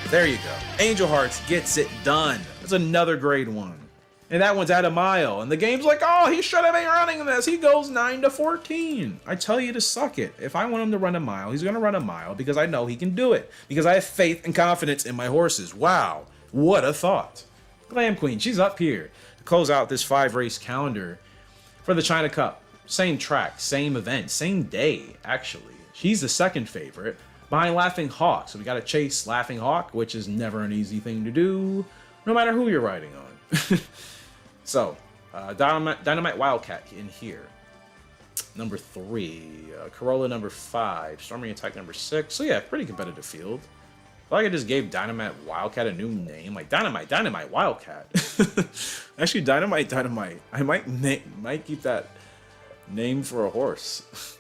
There you go. Angel Hearts gets it done. That's another grade 1. And that one's at a mile. And the game's like, oh, he should have been running this. He goes 9 to 14. I tell you to suck it. If I want him to run a mile, he's going to run a mile because I know he can do it. Because I have faith and confidence in my horses. Wow. What a thought. Glam Queen, she's up here to close out this 5-race calendar for the China Cup. Same track, same event, same day, actually. She's the second favorite behind Laughing Hawk. So we got to chase Laughing Hawk, which is never an easy thing to do, no matter who you're riding on. So, Dynamite Wildcat in here. Number 3. Corolla number 5. Storming Attack number 6. So yeah, pretty competitive field. I feel like I just gave Dynamite Wildcat a new name. Like, Dynamite Wildcat. Actually, Dynamite. I might keep that name for a horse.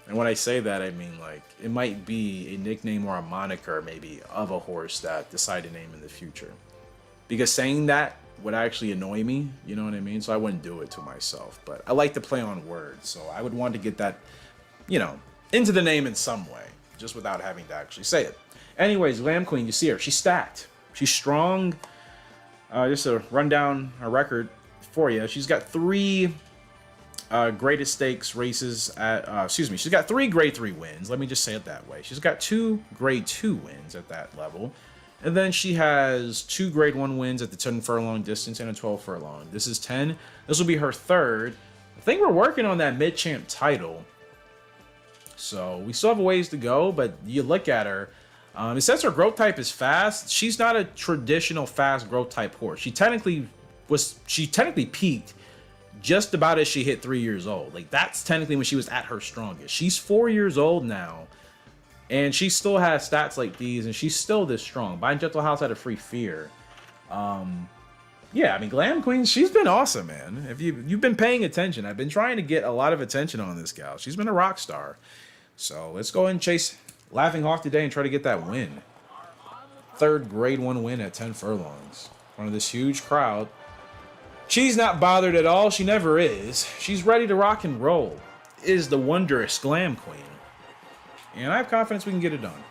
And when I say that, I mean, like, it might be a nickname or a moniker, maybe, of a horse that decide to name in the future. Because saying that would actually annoy me, you know what I mean? So I wouldn't do it to myself. But I like to play on words, so I would want to get that, you know, into the name in some way, just without having to actually say it. Anyways, Lamb Queen, you see her. She's stacked. She's strong. Just to run down her record for you. She's got 3 greatest stakes races at, she's got 3 grade 3 wins. Let me just say it that way. She's got 2 grade 2 wins at that level. And then she has 2 grade 1 wins at the 10 furlong distance and a 12 furlong. This is 10. This will be her 3rd. I think we're working on that mid-champ title. So we still have a ways to go, but you look at her. It says her growth type is fast. She's not a traditional fast growth type horse. She technically peaked just about as she hit 3 years old. Like, that's technically when she was at her strongest. She's 4 years old now, and she still has stats like these, and she's still this strong. Buying Gentle House had a free fear. Yeah, I mean, Glam Queen, she's been awesome, man. If you've been paying attention, I've been trying to get a lot of attention on this gal. She's been a rock star. So let's go ahead and chase Laughing Hawk today and try to get that win. 3rd grade 1 win at 10 furlongs. In front of this huge crowd. She's not bothered at all. She never is. She's ready to rock and roll. Is the wondrous Glam Queen. And I have confidence we can get it done.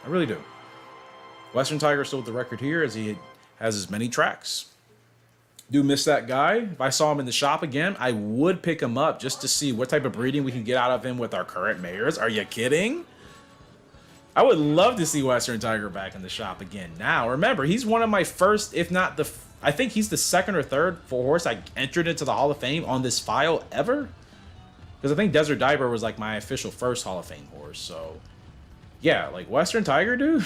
I really do. Western Tiger still with the record here as he has as many tracks. Do miss that guy. If I saw him in the shop again, I would pick him up just to see what type of breeding we can get out of him with our current mares. Are you kidding? I would love to see Western Tiger back in the shop again. Now, remember, he's one of my first, if not the, I think he's the 2nd or 3rd horse I entered into the Hall of Fame on this file ever. Because I think Desert Diver was like my official first Hall of Fame horse. So, yeah, like Western Tiger, dude.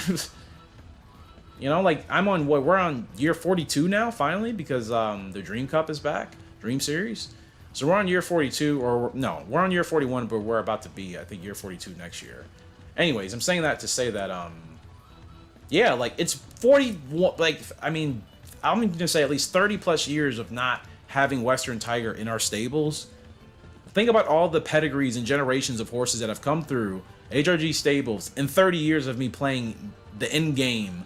You know, like I'm on what, we're on year 42 now, finally, because the Dream Cup is back, Dream Series. So we're on year 42, or no, we're on year 41, but we're about to be, I think, year 42 next year. Anyways, I'm saying that to say that, yeah, like it's 41, like, I mean, I'm going to say at least 30 plus years of not having Western Tiger in our stables. Think about all the pedigrees and generations of horses that have come through HRG stables in 30 years of me playing the in-game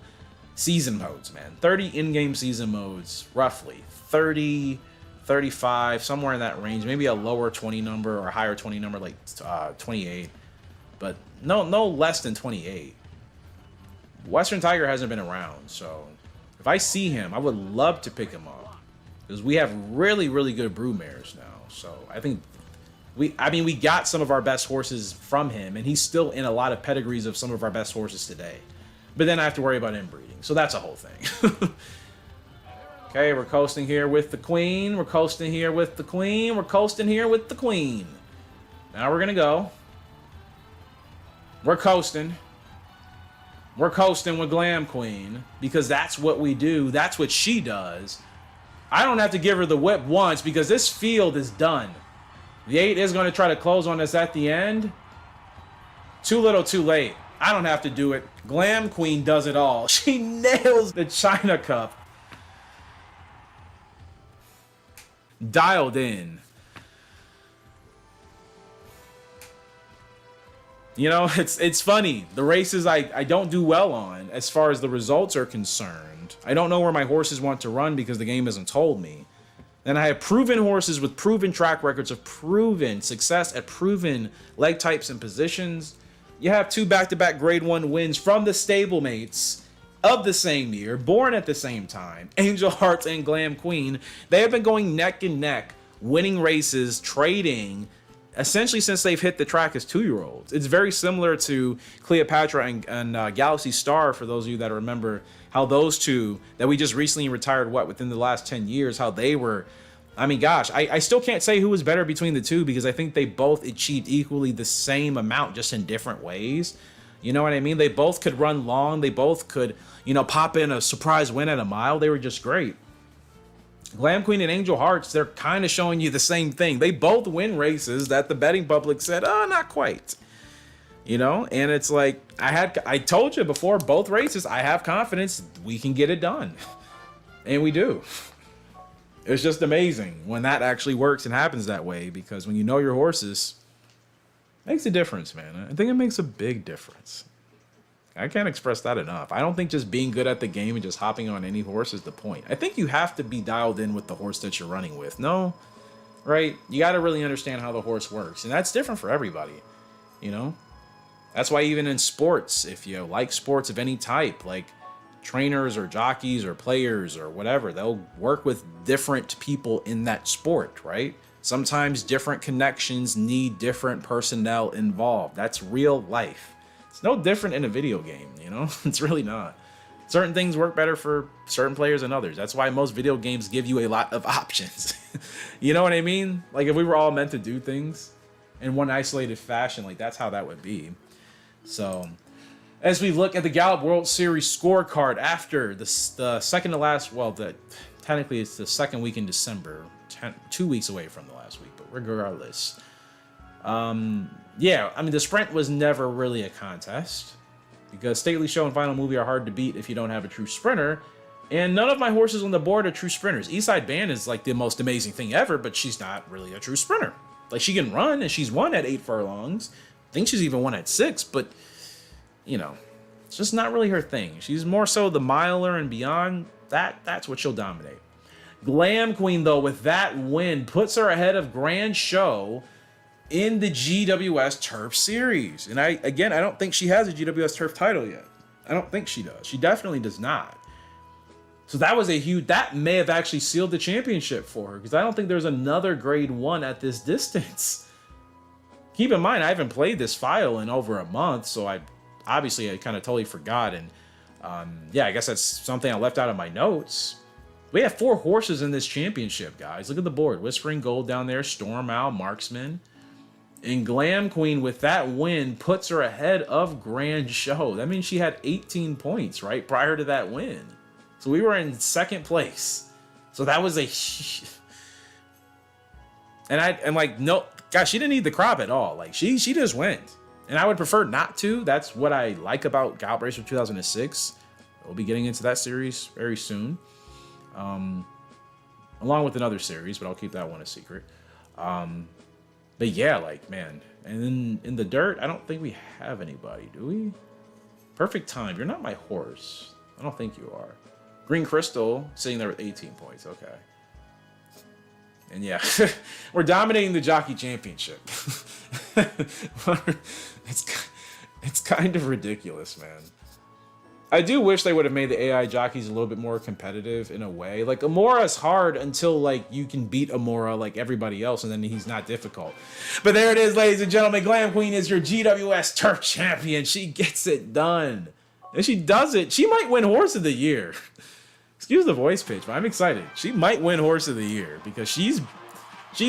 season modes, man. 30 in-game season modes, roughly. 30, 35, somewhere in that range. Maybe a lower 20 number or a higher 20 number, like 28. But no less than 28. Western Tiger hasn't been around, so if I see him, I would love to pick him up. Because we have really, really good brood mares now. So I think we got some of our best horses from him, and he's still in a lot of pedigrees of some of our best horses today. But then I have to worry about inbreeding, so that's a whole thing. Okay, we're coasting here with the Queen. We're coasting here with the Queen. We're coasting here with the Queen. Now we're gonna go. We're coasting. We're coasting with Glam Queen because that's what we do. That's what she does. I don't have to give her the whip once because this field is done. The 8 is going to try to close on us at the end. Too little, too late. I don't have to do it. Glam Queen does it all. She nails the China Cup. Dialed in. You know, it's funny. The races I don't do well on as far as the results are concerned. I don't know where my horses want to run because the game hasn't told me. Then I have proven horses with proven track records of proven success at proven leg types and positions. You have 2 back-to-back grade 1 wins from the stablemates of the same year, born at the same time, Angel Hearts and Glam Queen, they have been going neck and neck, winning races, trading, essentially since they've hit the track as 2-year-olds. It's very similar to Cleopatra and Galaxy Star, for those of you that remember how those two that we just recently retired, within the last 10 years, how they were. I mean, gosh, I still can't say who was better between the two, because I think they both achieved equally the same amount, just in different ways. You know what I mean? They both could run long. They both could, pop in a surprise win at a mile. They were just great. Glam Queen and Angel Hearts, they're kind of showing you the same thing. They both win races that the betting public said, oh, not quite. And it's like, I told you before, both races, I have confidence we can get it done. And we do. It's just amazing when that actually works and happens that way, because when you know your horses, it makes a difference, man. I think it makes a big difference. I can't express that enough. I don't think just being good at the game and just hopping on any horse is the point. I think you have to be dialed in with the horse that you're running with. No, right? You got to really understand how the horse works. And that's different for everybody, That's why even in sports, if you like sports of any type, like trainers or jockeys or players or whatever, they'll work with different people in that sport, right? Sometimes different connections need different personnel involved. That's real life. It's no different in a video game, It's really not. Certain things work better for certain players than others. That's why most video games give you a lot of options. You know what I mean? Like, if we were all meant to do things in one isolated fashion, like, that's how that would be. So, as we look at the Gallop World Series scorecard after the second to last, technically it's the second week in December, 2 weeks away from the last week, but regardless. The sprint was never really a contest, because Stately Show and Final Movie are hard to beat if you don't have a true sprinter, and none of my horses on the board are true sprinters. Eastside Band is like the most amazing thing ever, but she's not really a true sprinter. Like, she can run, and she's won at 8 furlongs. I think she's even won at 6, but, it's just not really her thing. She's more so the miler and beyond. That's what she'll dominate. Glam Queen, though, with that win, puts her ahead of Grand Show in the GWS Turf Series. And I don't think she has a GWS Turf title yet. I don't think she does. She definitely does not. So that was that may have actually sealed the championship for her, because I don't think there's another grade 1 at this distance. Keep in mind, I haven't played this file in over a month, so I kind of totally forgot. And I guess that's something I left out of my notes. We have 4 horses in this championship, guys. Look at the board. Whispering Gold down there, Storm Owl, Marksman. And Glam Queen, with that win, puts her ahead of Grand Show. That means she had 18 points, right, prior to that win. So we were in second place. So that was no, gosh, she didn't need the crop at all. Like, she just went. And I would prefer not to. That's what I like about Gallop Racer 2006. We'll be getting into that series very soon. Along with another series, but I'll keep that one a secret. But yeah, like, man. And then in the dirt, I don't think we have anybody, do we? Perfect Time. You're not my horse. I don't think you are. Green Crystal, sitting there with 18 points. Okay. And yeah, we're dominating the Jockey Championship. It's kind of ridiculous, man. I do wish they would have made the AI jockeys a little bit more competitive in a way. Like, Amora's hard until, like, you can beat Amora like everybody else, and then he's not difficult. But there it is, ladies and gentlemen. Glam Queen is your GWS Turf Champion. She gets it done. And she does it. She might win Horse of the Year. Excuse the voice pitch, but I'm excited. She might win Horse of the Year, because she's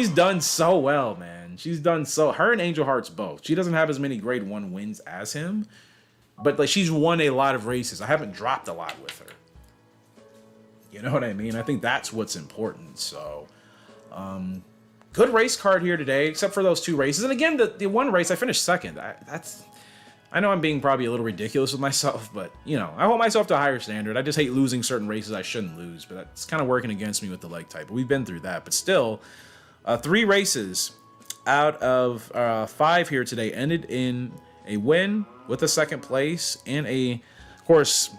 done so well, man. Her and Angel Hearts both. She doesn't have as many grade 1 wins as him, but like, she's won a lot of races. I haven't dropped a lot with her. You know what I mean? I think that's what's important. So, good race card here today, except for those 2 races. And again, the one race I finished second. I know I'm being probably a little ridiculous with myself, but, I hold myself to a higher standard. I just hate losing certain races I shouldn't lose, but that's kind of working against me with the leg type. But we've been through that. But still, 3 races out of 5 here today ended in a win with a second place, and of course,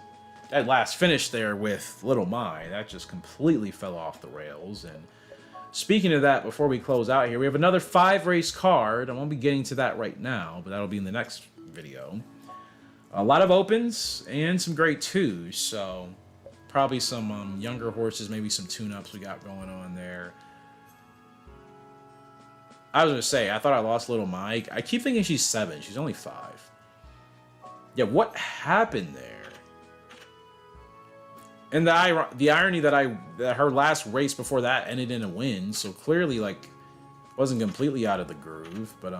that last finish there with Little My, that just completely fell off the rails. And speaking of that, before we close out here, we have another 5-race card. I won't be getting to that right now, but that'll be in the next video. A lot of opens and some grade 2s, so probably some younger horses, maybe some tune-ups we got going on there. I was going to say, I thought I lost Little Mike. I keep thinking she's 7. She's only 5. Yeah, what happened there? And the irony that her last race before that ended in a win, so clearly, like, wasn't completely out of the groove, but,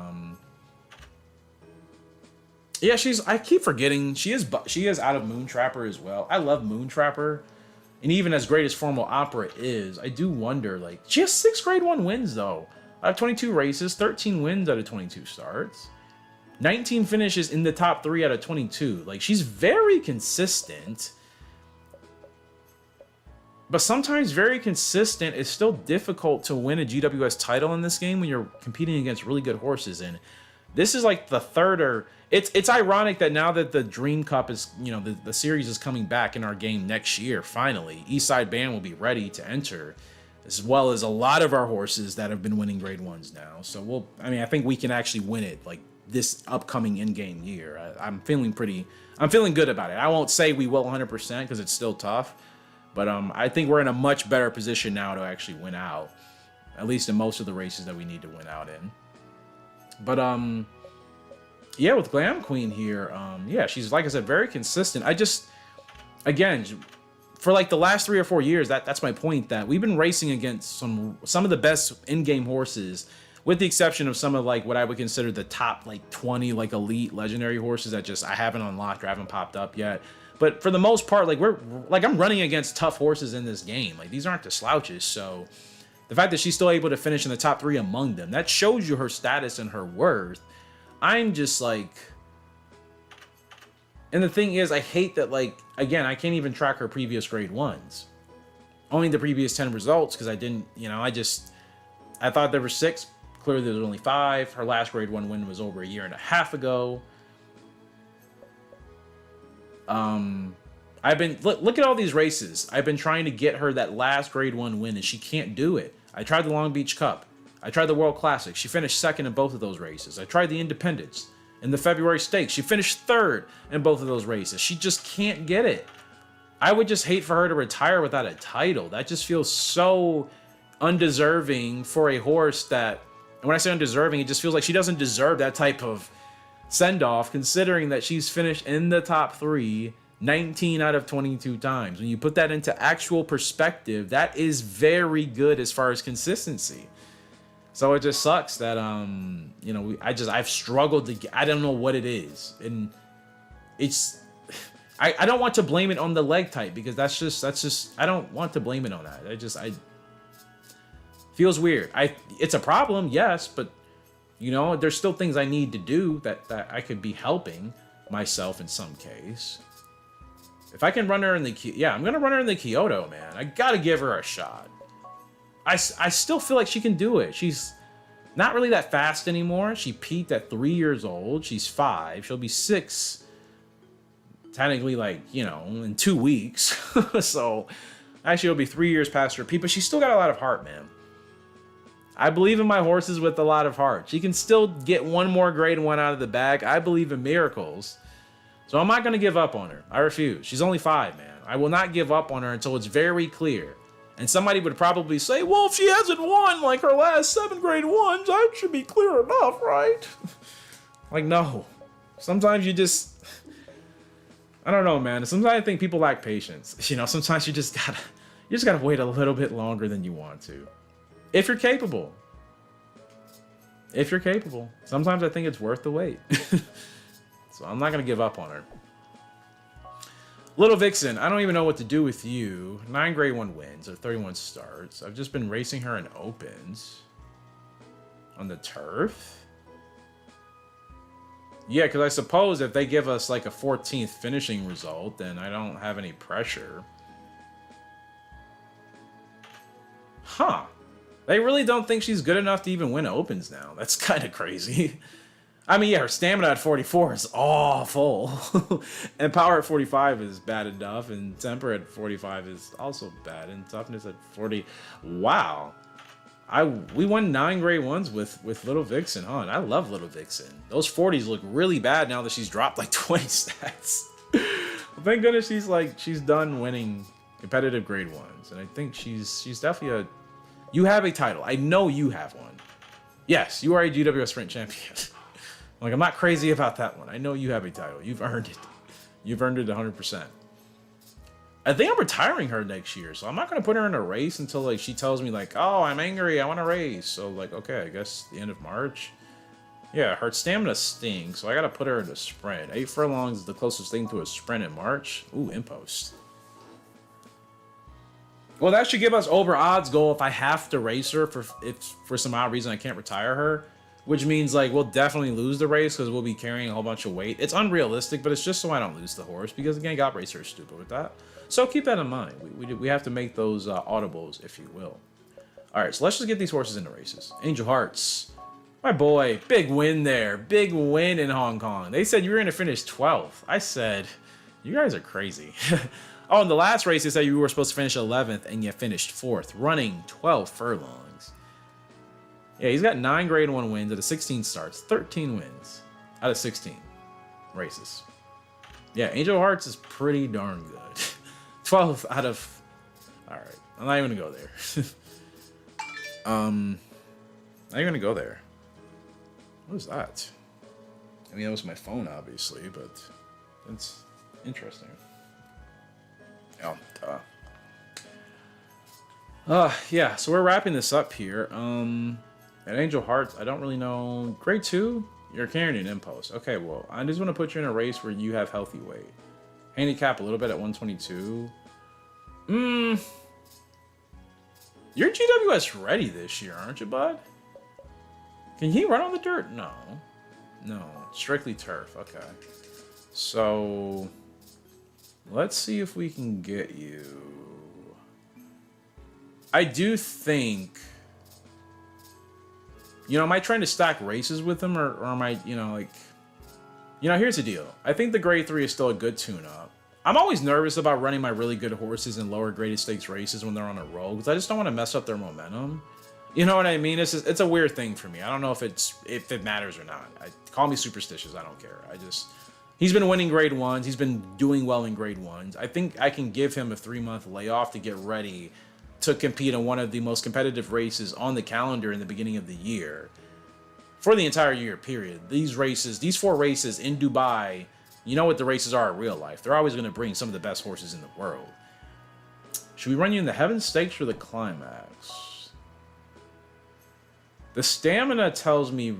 yeah, I keep forgetting, she is out of Moon Trapper as well. I love Moon Trapper, and even as great as Formal Opera is, I do wonder, like, she has 6 grade 1 wins, though. Out of 22 races, 13 wins out of 22 starts. 19 finishes in the top 3 out of 22. Like, she's very consistent. But sometimes very consistent is still difficult to win a GWS title in this game when you're competing against really good horses. And this is like the third or... It's ironic that now that the Dream Cup is, you know, the series is coming back in our game next year, finally, Eastside Band will be ready to enter, as well as a lot of our horses that have been winning grade 1s now. So I think we can actually win it, like, this upcoming in-game year. I'm feeling good about it. I won't say we will 100% because it's still tough, but I think we're in a much better position now to actually win out, at least in most of the races that we need to win out in. But yeah, with Glam Queen here, yeah, she's, like I said, very consistent. Again, for like the last 3 or 4 years, that's my point, that we've been racing against some of the best in-game horses, with the exception of some of, like, what I would consider the top, like, 20, like, elite legendary horses that I haven't unlocked or haven't popped up yet. But for the most part, like, I'm running against tough horses in this game. Like, these aren't the slouches, so the fact that she's still able to finish in the top 3 among them, that shows you her status and her worth. I'm just like... And the thing is, I hate that, like, again, I can't even track her previous grade 1s. Only the previous 10 results, because I didn't, you know, I thought there were 6. Clearly, there was only 5. Her last grade 1 win was over a year and a half ago. Look at all these races. I've been trying to get her that last grade 1 win, and she can't do it. I tried the Long Beach Cup. I tried the World Classic. She finished 2nd in both of those races. I tried the Independence. In the February Stakes, she finished 3rd in both of those races. She just can't get it. I would just hate for her to retire without a title. That just feels so undeserving for a horse that, and when I say undeserving, it just feels like she doesn't deserve that type of send-off, considering that she's finished in the top 3 19 out of 22 times. When you put that into actual perspective, that is very good as far as consistency. So it just sucks that, you know, I've struggled to, I don't know what it is. And it's, I don't want to blame it on the leg type, because that's just, I don't want to blame it on that. Feels weird. It's a problem, yes, but, you know, there's still things I need to do that I could be helping myself in some case. If I can run her in the, yeah, I'm going to run her in the Kyoto, man. I got to give her a shot. I still feel like she can do it. She's not really that fast anymore. She peaked at 3 years old. She's 5. She'll be 6, technically, like, you know, in 2 weeks. So, actually, it'll be 3 years past her peak, but she's still got a lot of heart, man. I believe in my horses with a lot of heart. She can still get one more grade 1 out of the bag. I believe in miracles. So I'm not going to give up on her. I refuse. She's only 5, man. I will not give up on her until it's very clear. And somebody would probably say, well, if she hasn't won like her last 7 grade 1s, that should be clear enough, right? Like, no. Sometimes you just... I don't know, man. Sometimes I think people lack patience. You know, sometimes you just gotta wait a little bit longer than you want to. If you're capable. If you're capable. Sometimes I think it's worth the wait. So I'm not gonna give up on her. Little Vixen, I don't even know what to do with you. 9 grade 1 wins or 31 starts. I've just been racing her in opens. On the turf? Yeah, because I suppose if they give us like a 14th finishing result, then I don't have any pressure. Huh. They really don't think she's good enough to even win opens now. That's kind of crazy. I mean, yeah, her stamina at 44 is awful. And power at 45 is bad enough. And temper at 45 is also bad. And toughness at 40. Wow. We won 9 grade 1s with Little Vixen, huh? And I love Little Vixen. Those 40s look really bad now that she's dropped like 20 stats. Thank goodness she's done winning competitive grade 1s, and I think she's definitely a. You have a title. I know you have one. Yes, you are a GWS Sprint champion. Like, I'm not crazy about that one. I know you have a title. You've earned it. You've earned it 100%. I think I'm retiring her next year, so I'm not going to put her in a race until, like, she tells me, like, oh, I'm angry, I want to race. So, like, okay, I guess the end of March. Yeah, her stamina stinks, so I got to put her in a sprint. 8 furlongs is the closest thing to a sprint in March. Ooh, impost. Well, that should give us over odds goal if I have to race her if for some odd reason I can't retire her. Which means, like, we'll definitely lose the race because we'll be carrying a whole bunch of weight. It's unrealistic, but it's just so I don't lose the horse because, again, Gallop Racer is stupid with that. So keep that in mind. We have to make those audibles, if you will. All right, so let's just get these horses into races. Angel Hearts. My boy, big win there. Big win in Hong Kong. They said you were going to finish 12th. I said, you guys are crazy. Oh, in the last race, they said you were supposed to finish 11th, and you finished 4th, running 12 furlongs. Yeah, he's got 9 grade 1 wins out of 16 starts. 13 wins out of 16 races. Yeah, Angel Hearts is pretty darn good. 12 out of... Alright, I'm not even going to go there. Not even going to go there. What is that? I mean, that was my phone, obviously, but it's interesting. Oh, yeah, so we're wrapping this up here. At Angel Hearts, I don't really know. Grade 2? You're carrying an impost. Okay, well, I just want to put you in a race where you have healthy weight. Handicap a little bit at 122. You're GWS ready this year, aren't you, bud? Can he run on the dirt? No. No. Strictly turf. Okay. So, let's see if we can get you. I do think... You know, am I trying to stack races with him, or am I, you know, like... You know, here's the deal. I think the grade 3 is still a good tune-up. I'm always nervous about running my really good horses in lower graded stakes races when they're on a roll, because I just don't want to mess up their momentum. You know what I mean? It's a weird thing for me. I don't know if it matters or not. Call me superstitious. I don't care. He's been winning grade 1s. He's been doing well in grade 1s. I think I can give him a 3-month layoff to get ready to compete in one of the most competitive races on the calendar in the beginning of the year. For the entire year, period. These 4 races in Dubai, you know what the races are in real life. They're always going to bring some of the best horses in the world. Should we run you in the Heaven Stakes or the Climax? The stamina tells me...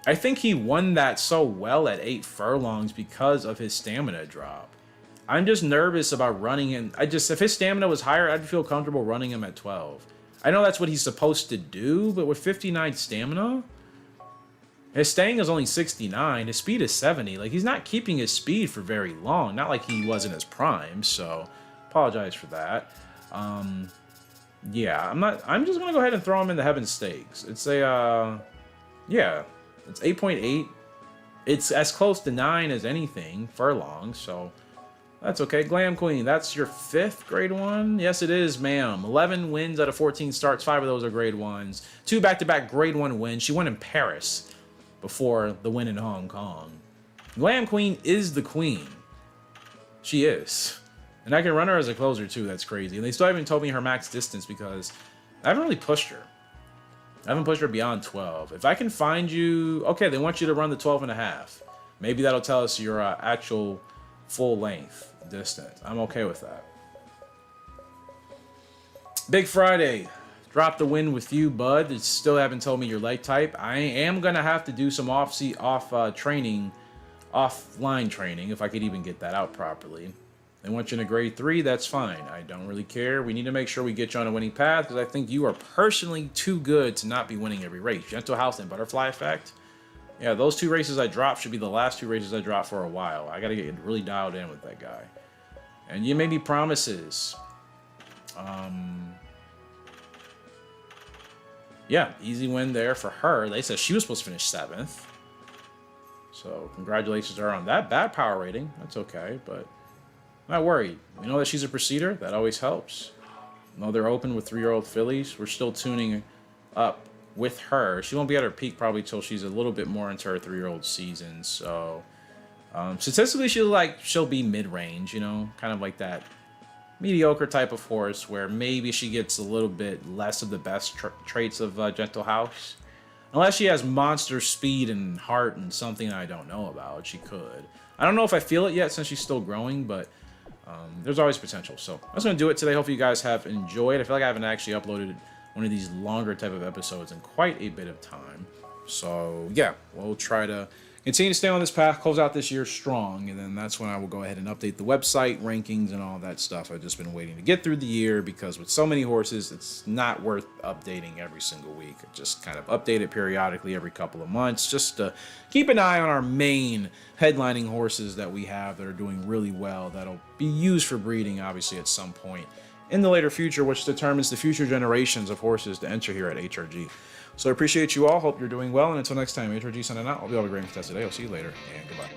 I think he won that so well at 8 furlongs because of his stamina drop. I'm just nervous about running him. If his stamina was higher, I'd feel comfortable running him at 12. I know that's what he's supposed to do, but with 59 stamina, his staying is only 69. His speed is 70. Like, he's not keeping his speed for very long. Not like he was in his prime, so apologize for that. Yeah, I'm just gonna go ahead and throw him in the Heaven Stakes. It's a, yeah. It's 8.8. It's as close to 9 as anything furlong, so that's okay. Glam Queen, that's your 5th grade 1? Yes, it is, ma'am. 11 wins out of 14 starts. 5 of those are grade 1s. 2 back-to-back grade 1 wins. She won in Paris before the win in Hong Kong. Glam Queen is the queen. She is. And I can run her as a closer, too. That's crazy. And they still haven't told me her max distance because I haven't really pushed her. I haven't pushed her beyond 12. If I can find you... Okay, they want you to run the 12.5. Maybe that'll tell us your actual full length distance. I'm okay with that. Big Friday. Drop the win with you, bud. They still haven't told me your leg type. I am going to have to do some offline training, if I could even get that out properly. They want you in a grade 3, that's fine. I don't really care. We need to make sure we get you on a winning path because I think you are personally too good to not be winning every race. Gentle House and Butterfly Effect. Yeah, those 2 races I dropped should be the last 2 races I dropped for a while. I got to get really dialed in with that guy. And you made me promises. Yeah, easy win there for her. They said she was supposed to finish 7th. So congratulations to her on that. Bad power rating. That's okay, but... I'm not worried. We know that she's a procedure. That always helps. No, they're open with 3-year-old fillies. We're still tuning up with her. She won't be at her peak probably till she's a little bit more into her 3-year-old season. So statistically, she'll be mid-range, you know, kind of like that mediocre type of horse where maybe she gets a little bit less of the best traits of Gentle House. Unless she has monster speed and heart and something I don't know about, she could. I don't know if I feel it yet since she's still growing, but there's always potential. So that's going to do it today. Hopefully you guys have enjoyed. I feel like I haven't actually uploaded one of these longer type of episodes in quite a bit of time. So yeah, we'll try to continue to stay on this path, close out this year strong, and then that's when I will go ahead and update the website, rankings, and all that stuff. I've just been waiting to get through the year because with so many horses, it's not worth updating every single week. I just kind of update it periodically every couple of months just to keep an eye on our main headlining horses that we have that are doing really well that'll be used for breeding, obviously, at some point in the later future, which determines the future generations of horses to enter here at HRG. So I appreciate you all. Hope you're doing well. And until next time, HRG signing out. I'll be all the great and fantastic day. I'll see you later. And goodbye.